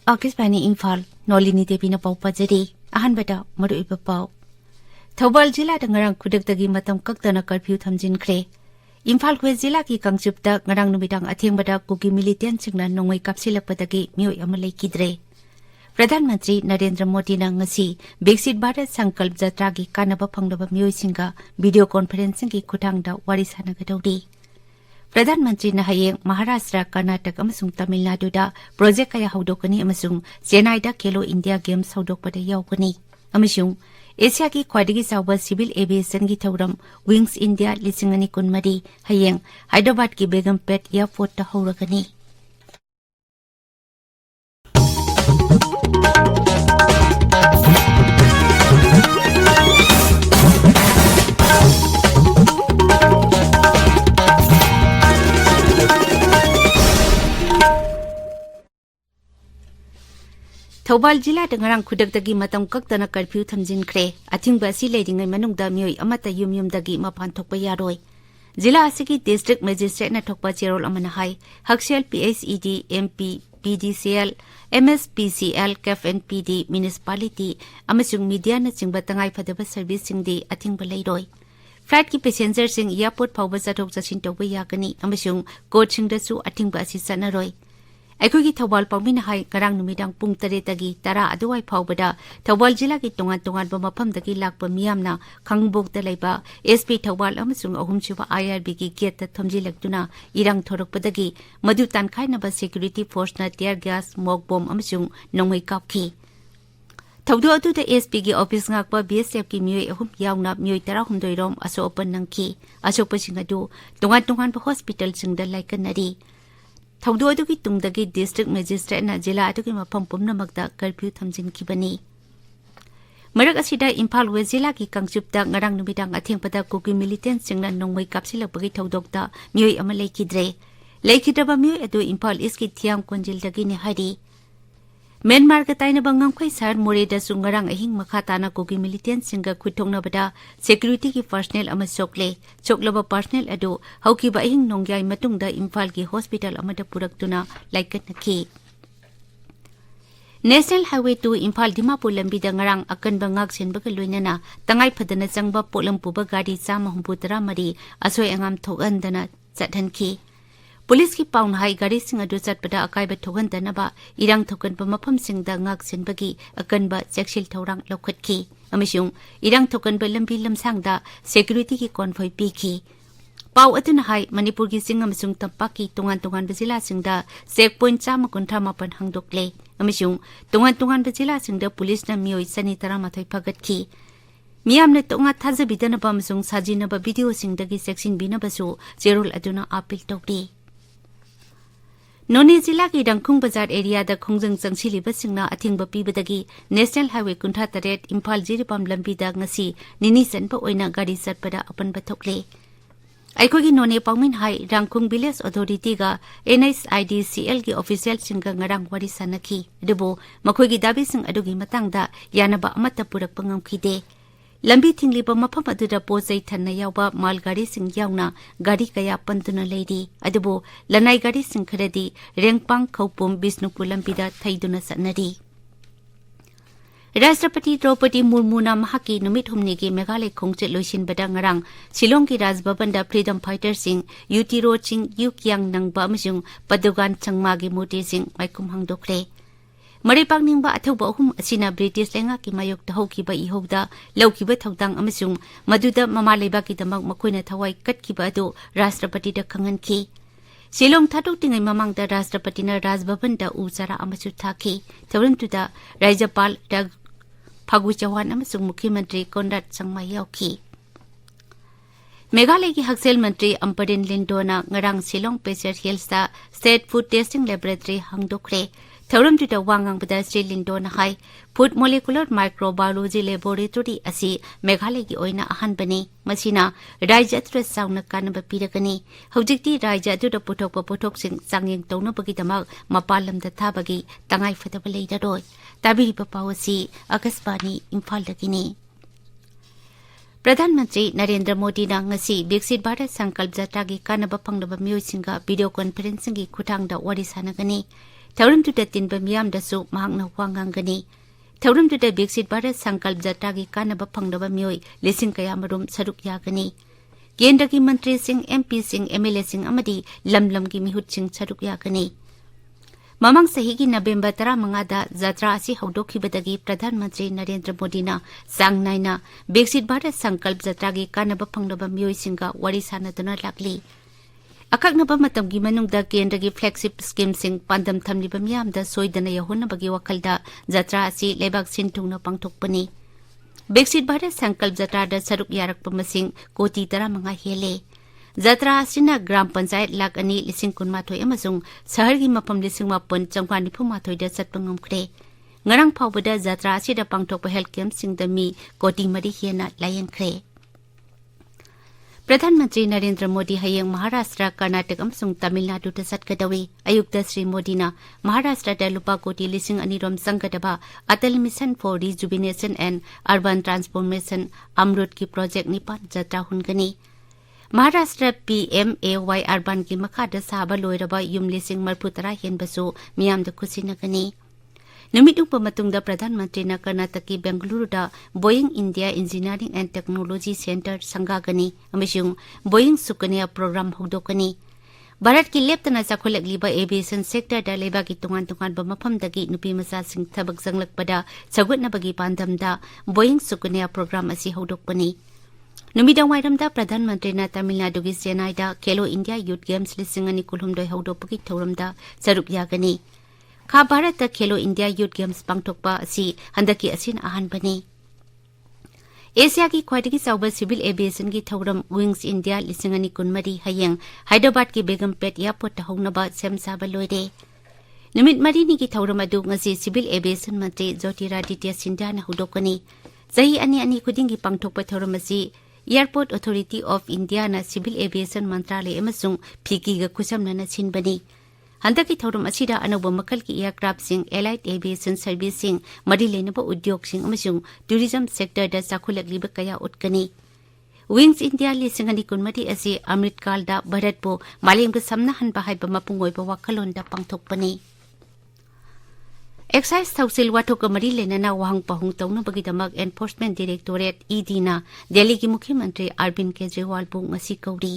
Akisbani Imphal Nolini Devi na pau pajari ahanbada maru iba pau. Thobal jila da ngarang kudagdagi matam kaktana curfew thamjinkhre. Imphal West jila ki kangchupta ngarang numidang athengbada kuki militant singna nongoi kapsilakpadagi mioi ama leikidre. Pradhanmantri Narendra Modi na ngasi Viksit Bharat Sankalp Jatra gi kanaba phanglaba mioi singa video conferencing ki khutangda wari sanagadori. Pradhanmantri na hayeng Maharashtra, Karnataka amasung Tamil Nadu da project kaya haudokani amasung Chennai da Khelo India Games haudokpada yaukani. Amasung Asia ki khwadigi chawba civil aviation gi thauram Wings India 2024 hayeng Hyderabad ki Begumpet Airport ta hauragani. Thobal jila da ngarang khudagdagi matam kaktana curfew thamjinkhre athingba si leidingai manungda mioi amata yumyumdagi mapan thokpa yaroi. Jila asigi district magistrate na thokpa cherol amana hai Haksel PHED MP PDCL MSPCL KFNPD municipality amasung media na chingba tangai phadaba service singdi athingba leiroi. Flight ki passenger sing airport phawba chathok chachin tawba yagani amasung coach singdasu athingba asi chanaroi. Aikogi Thobal Pawmina hai karang numidang pung taretagi tara aduwai phawbada Thobal jila ki tongan ba mafamdagi lakpa miyamna khangbokta leiba SP Thobal amasung ahumchiba IRB ki gate ta thamjilaktuna irang thorokpadagi madu tankainaba security force na tear gas smoke bomb amasung nongoi kapki. Thawdu adu da SP ki office ngakpa BSF ki mioi ahum yauna mioi tara humdoirom aso open nangki asopa singadu tongan ba hospital singda laikanari. Thawdu adugi tungdagi district magistrate na jila adugi mafam pumnamakda curfew thamjinkhibani. Marak asida Imphal West jila ki kangchupta ngarang numidang athengpada kuki militant singna nongmoi kapsilakpagi thawdokta mioi ama leikidre. Leikidraba mioi adu Imphal East ki thiam konjildagi ne hari. Myanmar ka tainaba ngangkhoi sar moreda su ngarang ahing makhatana kuki militant singa khuthoknabada security ki personnel ama choklaba personnel adu haukiba ahing nongyai matungda Imphal ki hospital amada puraktuna laikatnaki. National Highway 2 Imphal Dimapur lambi da ngarang akanba ngak senbaga loinana tangai phadana changba polam puba gari chama humputara mari asoi angam thogandana chathanki. Police ki paun hai gari sing adu chatpada akaiba thogandanaba irang thokanba mafam singda ngak senbagi akanba cheksil thorang lokhatki amishung irang thokanba lambi lamsangda security ki convoy piki. Pau atuna hai Manipur ki singam sung tampaki tongan bazila singda checkpoint chama kuntra mapan hangdokle amishung tongan bazila singda police na mioi sanitara mathai phagatki. Miyamne tonga thajabidana bamsung sajinaba video singdagi section binabasu jerol aduna appeal tokdi. Noni jila ki Rangkhung Bazar area da khongjang changchiliba singna athingba pibadagi National Highway Kuntha Taret Imphal Jiripam lambi da ngasi nini sanpa oina gari satpada apanba thokle. Aikogi Noni Pawmin hai Rangkhung Village Authority ga NSIDCL ki official singa ngarang wari sanaki adubo makhoigi dabi sing adugi matangda yanaba amata purak pangamkhide. Lambi tingliba mafam aduda posai thanna yawba mal gari sing yauna gari kaya pantuna leidi adubo lanai gari sing kharadi rengpang khopum Bisnupur lambida thaiduna sanari. Rashtrapati Draupadi Murmu na mahaki numit humni ki Meghalaya khongchet loisin bada ngarang Shillong ki Raj Bhavan da freedom fighter sing UT Ro Ching Yukyang nangba amasung Padugan Changma gi murti sing maikum hangdokre. Maripang ningba athauba ahum asina British lenga ki mayok tahaukiba ihauda laukiba thaudang amasung maduda mama leiba ki damak makoina thawai katkiba adu Rashtrapati da khanganki. Shillong thadok tingai mamangda Rashtrapati na Raj Bhavan da usara amasu thaki thaurantuda Rajapal da Phagu Chauhan amasung Mukhyamantri Conrad Sangma yauki. Meghalaya ki Haksel Mantri Amparin Lindona ngarang Shillong Pesher Hills da State Food Testing Laboratory hangdokre. Thauram tuta wangang bada Sri Lindona hai Food Molecular Microbiology Laboratory asi Meghalaya ki oina ahanbani masina Rajya atra sauna kanaba piragani hojikti Rajya atu da pothok sing changyeng taunabagi damak mapalamda thabagi tangai phadaba leidaroi tabiriba pawasi Akasbani Imphal dagini. Pradhanmantri Narendra Modi na ngasi Viksit Bharat Sankalp Jatra gi kanaba phanglaba mioi singa video conferencing gi khutangda wari sanagani. ꯊꯧꯔꯝꯗꯨꯗ ꯇꯤꯟꯕ ꯃꯤꯌꯥꯝꯗꯁꯨ ꯃꯍꯥꯛꯅ ꯋꯥ ꯉꯥꯡꯒꯅꯤ ꯊꯧꯔꯝꯗꯨꯗ ꯕꯤꯛꯁꯤꯠ ꯚꯥꯔꯠ ꯁꯪꯀꯜꯞ ꯖꯇ꯭ꯔꯥꯒꯤ ꯀꯥꯟꯅꯕ ꯐꯪꯂꯕ ꯃꯤꯑꯣꯏ ꯂꯤꯁꯤꯡ ꯀꯌꯥꯃꯔꯨꯝ ꯁꯔꯨꯛ ꯌꯥꯒꯅꯤ ꯀꯦꯟꯗ꯭ꯔꯒꯤ ꯃꯟꯇ꯭ꯔꯤꯁꯤꯡ MPꯁꯤꯡ MLAꯁꯤꯡ ꯑꯃꯗꯤ ꯂꯝꯂꯝꯒꯤ ꯃꯤꯍꯨꯠꯁꯤꯡ ꯁꯔꯨꯛ ꯌꯥꯒꯅꯤ ꯃꯃꯥꯡ ꯆꯍꯤꯒꯤ ꯅꯕꯦꯝꯕꯔ 15ꯗ ꯖꯇ꯭ꯔꯥ ꯑꯁꯤ ꯍꯧꯗꯣꯛꯈꯤꯕꯗꯒꯤ ꯄ꯭ꯔꯙꯥꯟ ꯃꯟꯇ꯭ꯔꯤ ꯅꯔꯦꯟꯗ꯭ꯔ ꯃꯣꯗꯤꯅ ꯆꯥꯡ ꯅꯥꯏꯅ ꯕꯤꯛꯁꯤꯠ ꯚꯥꯔꯠ ꯁꯪꯀꯜꯞ ꯖꯇ꯭ꯔꯥꯒꯤ ꯀꯥꯟꯅꯕ ꯐꯪꯂꯕ ꯃꯤꯑꯣꯏꯁꯤꯡꯒ ꯋꯥꯔꯤ ꯁꯥꯟꯅꯗꯨꯅ ꯂꯥꯛꯂꯤ ꯑꯀꯛꯅꯕ ꯃꯇꯝꯒꯤ ꯃꯅꯨꯡꯗ ꯀꯦꯟꯗ꯭ꯔꯒꯤ ꯐ꯭ꯂꯦꯒꯁꯤꯞ ꯁ꯭ꯀꯤꯝꯁꯤꯡ ꯄꯥꯟꯗꯝ ꯊꯝꯂꯤꯕ ꯃꯤꯌꯥꯝꯗ ꯁꯣꯏꯗꯅ ꯌꯧꯍꯟꯅꯕꯒꯤ ꯋꯥꯈꯜꯗ ꯖꯇ꯭ꯔꯥ ꯑꯁꯤ ꯂꯩꯕꯥꯛ ꯁꯤꯟ ꯊꯨꯡꯅ ꯄꯥꯡꯊꯣꯛꯄꯅꯤ ꯕꯤꯛꯁꯤꯠ ꯚꯥꯔꯠ ꯁꯪꯀꯜꯞ ꯖꯇ꯭ꯔꯥꯗ ꯁꯔꯨꯛ ꯌꯥꯔꯛꯄ ꯃꯁꯤꯡ ꯀꯣꯇꯤ 15 ꯍꯦꯜꯂꯦ ꯖꯇ꯭ꯔꯥ ꯑꯁꯤꯅ ꯒ꯭ꯔꯥꯝ ꯄꯟꯆꯥꯌꯠ 2,212 ꯑꯃꯁꯨꯡ ꯁꯍꯔꯒꯤ ꯃꯐꯝ 19,994ꯗ ꯆꯠꯄ ꯉꯝꯈ꯭ꯔꯦ ꯉꯔꯥꯡ ꯐꯥꯎꯕꯗ ꯖꯇ꯭ꯔꯥ ꯑꯁꯤꯗ ꯄꯥꯡꯊꯣꯛꯄ ꯍꯦꯜꯊ ꯀꯦꯝꯞꯁꯤꯡꯗ ꯃꯤ ꯀꯣꯇꯤ 3 ꯍꯦꯟꯅ ꯂꯥꯌꯦꯡꯈ꯭ꯔꯦ ꯄ꯭ꯔꯙꯥꯟ ꯃꯟꯇ꯭ꯔꯤ ꯅꯔꯦꯟꯗ꯭ꯔ ꯃꯣꯗꯤ ꯍꯌꯦꯡ ꯃꯍꯥꯔꯥꯁꯇ꯭ꯔ ꯀꯔꯅꯥꯇक ꯑꯃꯁꯨꯡ ꯇꯥꯃꯤꯜ ꯅꯥꯗꯨꯗ ꯆꯠꯀꯗꯧꯔꯤ ꯑꯌꯨꯛꯇ ಶ್ರೀ ꯃꯣꯗꯤꯅ ꯃꯍꯥꯔꯥꯁꯇ꯭ꯔꯗ ꯂꯨꯄꯥ ꯀꯣꯇꯤ 2,000 ꯔꯣꯝ ꯆꯪꯒꯗꯕ Atal mission for rejuvenation and urban transformation अमृतकी प्रोजेक्ट 9 जत्रा हुनगनी महाराष्ट्र PMAY अर्बन की मखादा साबा लोइरबा युम 30 हेनबसु मियामद खुसिनगनी नुमित उप मतुंगदा प्रधानमंत्री कर्नाटक बेंगलुरुदा Boeing India engineering and technology centre संगागनी अमसुंग बोइंग सुकन्या प्रोग्राम हौदोकनी भारत की लेप्तना चाखोलकलिबा एविएशन सेक्टर लेबा की तोंगान मफमदगी नुपी मचासिंग थबक जंगलकपदा सगुतनबगी पांदमदा बोइंग सुकन्या प्रोग्राम असी हौदोकपनी नुमिदां वाइरमदा प्रधानमंत्री तमिलनाडु की चेन्नईदा खेलो इंडिया यूथ गेम्स 2019 हौदोकपगी थौरमदा सरुक यागनी खा भारत खेलो इंडिया यूथ गेम्स पांगथोकपा असी हंदकी असिन अहानबनी एशिया की ख्वाइदगी चाउबा सिविल एविएशन की थौरम विंग्स इंडिया 2023 हयेंग हैदराबाद की बेगमपेट एयरपोर्ट हौनबा सेम साबा लोइरे नुमित मरीनी की थौरम अदु ngasi सिविल एविएशन मंत्री ज्योतिरादित्य सिंधियाना हौदोकनी चही अनि खुदिंगी पांगथोकपा थौरम असी एयरपोर्ट अथॉरिटी ऑफ इंडिया ना सिविल एविएशन मंत्रालय अमसुंग फिकीगा खुसमना छिनबनी हंदकी थौरम असिदा अनौब मखल की एयरक्राफ्ट सिंग एलाइड एविएशन सर्विस सिंग मरी लेनब उद्योग सिंग अमसुंग टूरिज्म सेक्टर दा चाखुलकलिब कया उटकनी विंग्स इंडिया 2023 असी अमृतकालदा भारतपो मालेमगा समनहनबा हाइबा मपुंगोइबा वाखलोंदा पांगथोकपनी एक्साइज थौसिल वाथोक मरी लेनना वाहंग पहुंग तौनबगीदमक एनफोर्समेंट डायरेक्टोरेट ईडीना दिल्ली की मुख्यमंत्री अरविंद केजरीवाल बु ngasi कौरी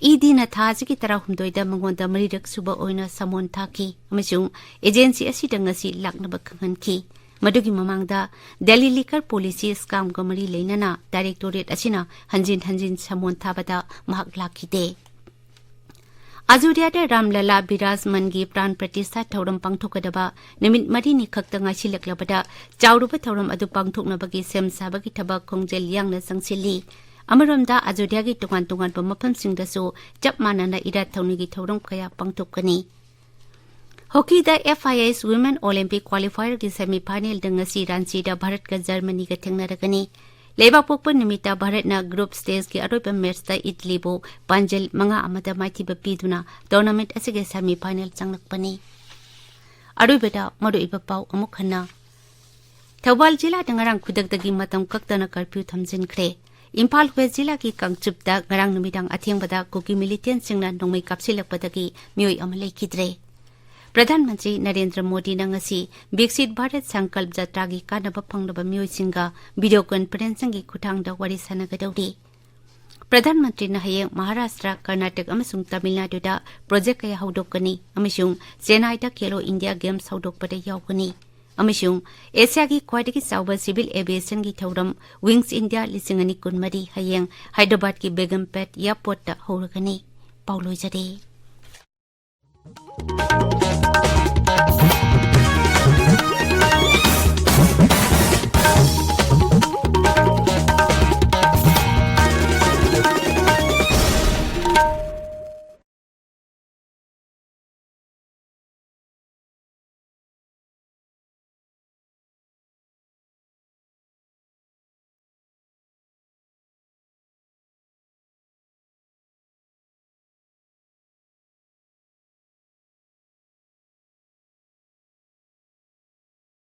ईडीना थाजिकी 18 मंगोंदा मरीरक सुबा ओइना समोन थाकी अमसुंग एजेंसी असिदा ngasi लाकनबा खंगनकी मदुगी ममांगदा दिल्ली लिकर पॉलिसी स्काम का मरी लेनना डायरेक्टोरेट असिना हंजिन समोन थाबदा महक लाखिदे अयोध्या रामलला विराजमान की प्राण प्रतिष्ठा थौरम पांगथोकदबा निमित मरीनी खक्ता ngasilaklabada चाउरुबा थौरम अदु पांगथोकनबगी सेम साबगी थबक खोंजेल यांगना संगसिली अमरमदा अयोध्या की तोंगान मफमसिंगदसु चप मानना इरात थौनिगी थौरम कया पांगथोकनी hockey the FIS women Olympic qualifier की सेमीफाइनल दंगसी रांचीदा भारत का जर्मनी का थेंगनरगनी लेबा पोकप निमित्ता भारतना ग्रुप स्टेज की अरोइबा मैच इटलीबो पांजल 5 माइथिबा पीदुना टूर्नामेंट असिगे सेमीफाइनल चंगलकपनी अरोइबदा मरुइबा पाउ अमुक हन्ना थौबाल जिला दंगरांग खुदकदगी मतम कक्तना कर्फ्यू थमजिनख्रे इम्फाल वेस्ट जिला की कंगचुपदा ngaraang numitang athengबदा कुकी मिलिटेंट सिंगना नोंमै कापसिलकपदगी मियोय अमा लेखिद्रे प्रधानमंत्री नरेंद्र मोदी ngasi विकसित भारत संकल्प जत्रा की कानबा फंगलबा मियोयसिंगा वीडियो कॉन्फ्रेंसिंग की खुटांगदा वारी सानगदौरी प्रधानमंत्री हयेंग महाराष्ट्र कर्नाटक अमसुंग तमिलनाडुदा प्रोजेक्ट कया हौदोकनी अमसुंग चेन्नईदा खेलो इंडिया गेम्स हौदोकपदा यावगनी अमसुंग एशिया की ख्वाइदगी चाउबा सिविल एविएशन की थौरम विंग्स इंडिया 2023 हयेंग हैदराबाद की बेगमपेट एयरपोर्ट हौरगनी पाउलोइजरे